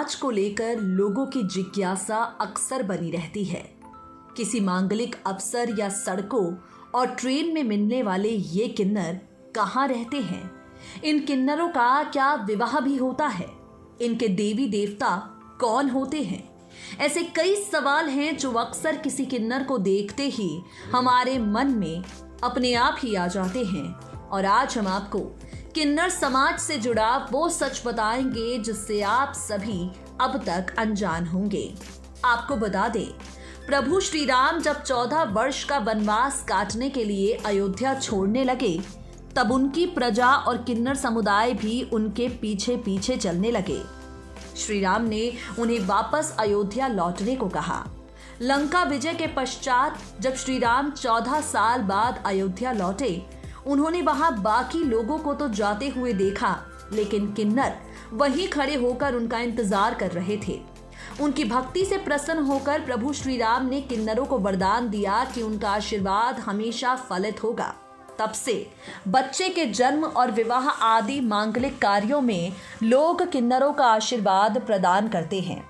समाज को लेकर लोगों की जिज्ञासा अक्सर बनी रहती है। किसी मांगलिक अवसर या सड़कों और ट्रेन में मिलने वाले ये किन्नर कहाँ रहते हैं? इन किन्नरों का क्या विवाह भी होता है? इनके देवी देवता कौन होते हैं? ऐसे कई सवाल हैं जो अक्सर किसी किन्नर को देखते ही हमारे मन में अपने आप ही आ जाते हैं। और आज हम आपको किन्नर समाज से जुड़ा वो सच बताएंगे जिससे आप सभी अब तक अनजान होंगे। आपको बता दें, प्रभु श्री राम जब 14 वर्ष का वनवास काटने के लिए अयोध्या छोड़ने लगे, तब उनकी प्रजा और किन्नर समुदाय भी उनके पीछे पीछे चलने लगे। श्री राम ने उन्हें वापस अयोध्या लौटने को कहा। लंका विजय के पश्चात जब श्री राम 14 साल बाद अयोध्या लौटे, उन्होंने वहां बाकी लोगों को तो जाते हुए देखा, लेकिन किन्नर वहीं खड़े होकर उनका इंतजार कर रहे थे। उनकी भक्ति से प्रसन्न होकर प्रभु श्री राम ने किन्नरों को वरदान दिया कि उनका आशीर्वाद हमेशा फलित होगा। तब से बच्चे के जन्म और विवाह आदि मांगलिक कार्यों में लोग किन्नरों का आशीर्वाद प्रदान करते हैं।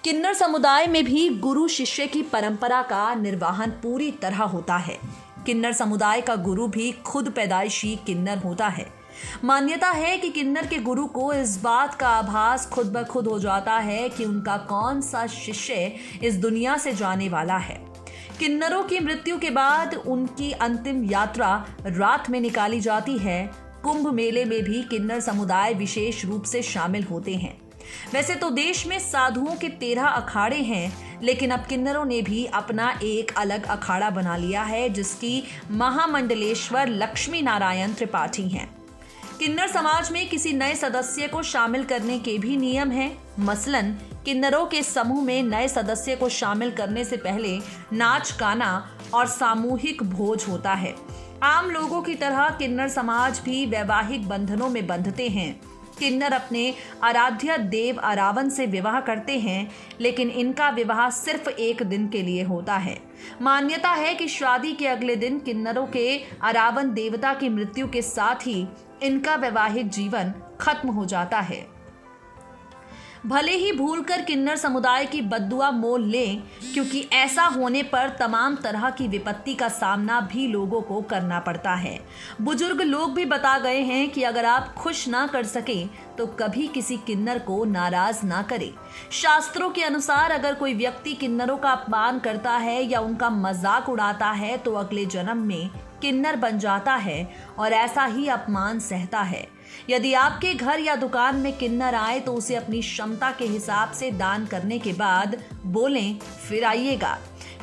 किन्नर समुदाय में भी गुरु शिष्य की परंपरा का निर्वहन पूरी तरह होता है। किन्नर समुदाय का गुरु भी खुद पैदाइशी किन्नर होता है। मान्यता है कि किन्नर के गुरु को इस बात का आभास खुद ब खुद हो जाता है कि उनका कौन सा शिष्य इस दुनिया से जाने वाला है। किन्नरों की मृत्यु के बाद उनकी अंतिम यात्रा रात में निकाली जाती है। कुंभ मेले में भी किन्नर समुदाय विशेष रूप से शामिल होते हैं। वैसे तो देश में साधुओं के 13 अखाड़े हैं, लेकिन अब किन्नरों ने भी अपना एक अलग अखाड़ा बना लिया है, जिसकी महामंडलेश्वर लक्ष्मी नारायण त्रिपाठी हैं। किन्नर समाज में किसी नए सदस्य को शामिल करने के भी नियम हैं। मसलन किन्नरों के समूह में नए सदस्य को शामिल करने से पहले नाच गाना और सामूहिक भोज होता है। आम लोगों की तरह किन्नर समाज भी वैवाहिक बंधनों में बंधते हैं। किन्नर अपने आराध्य देव अरावन से विवाह करते हैं, लेकिन इनका विवाह सिर्फ एक दिन के लिए होता है। मान्यता है कि शादी के अगले दिन किन्नरों के अरावन देवता की मृत्यु के साथ ही इनका वैवाहिक जीवन खत्म हो जाता है। भले ही भूलकर किन्नर समुदाय की बद्दुआ मोल लें, क्योंकि ऐसा होने पर तमाम तरह की विपत्ति का सामना भी लोगों को करना पड़ता है। बुजुर्ग लोग भी बता गए हैं कि अगर आप खुश ना कर सके तो कभी किसी किन्नर को नाराज ना करें। शास्त्रों के अनुसार अगर कोई व्यक्ति किन्नरों का अपमान करता है या उनका मजाक उड़ाता है तो अगले जन्म में किन्नर बन जाता है और ऐसा ही अपमान सहता है। यदि आपके घर या दुकान में किन्नर आए तो उसे अपनी क्षमता के हिसाब से दान करने के बाद बोलें, फिर आइएगा।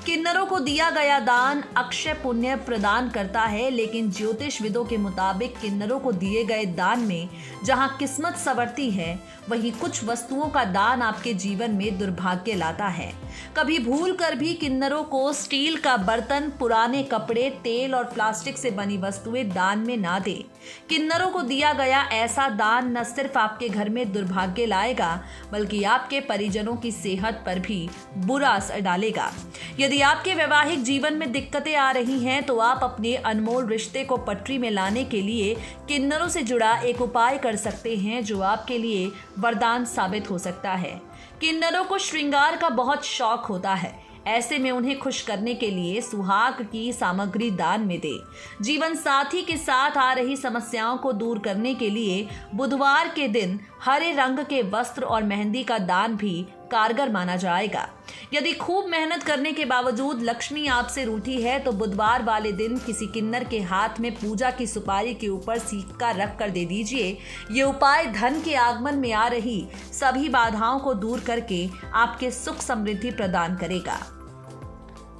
किन्नरों को दिया गया दान अक्षय पुण्य प्रदान करता है, लेकिन ज्योतिषविदों के मुताबिक किन्नरों को दिए गए दान में जहां किस्मत संवरती है, वहीं कुछ वस्तुओं का दान आपके जीवन में दुर्भाग्य लाता है। कभी भूल कर भी किन्नरों को स्टील का बर्तन, पुराने कपड़े, तेल और प्लास्टिक से बनी वस्तुएं दान में ना दें। किन्नरों को दिया गया ऐसा दान न सिर्फ आपके घर में दुर्भाग्य लाएगा, बल्कि आपके परिजनों की सेहत पर भी बुरा असर डालेगा। यदि आपके वैवाहिक जीवन में दिक्कतें आ रही हैं तो आप अपने अनमोल रिश्ते को पटरी में लाने के लिए किन्नरों से जुड़ा एक उपाय कर सकते हैं, जो आपके लिए वरदान साबित हो सकता है। किन्नरों को श्रृंगार का बहुत शौक होता है। ऐसे में उन्हें खुश करने के लिए सुहाग की सामग्री दान में दे। जीवन साथी के साथ आ रही समस्याओं को दूर करने के लिए बुधवार के दिन हरे रंग के वस्त्र और मेहंदी का दान भी कारगर माना जाएगा। यदि खूब मेहनत करने के बावजूद लक्ष्मी आपसे रूठी है तो बुधवार वाले दिन किसी किन्नर के हाथ में पूजा की सुपारी के ऊपर सिक्का रख कर दे दीजिए। ये उपाय धन के आगमन में आ रही सभी बाधाओं को दूर करके आपके सुख समृद्धि प्रदान करेगा।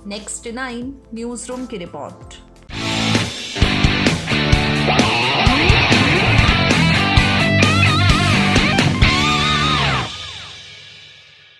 नेक्स्ट 9 न्यूज रूम की रिपोर्ट।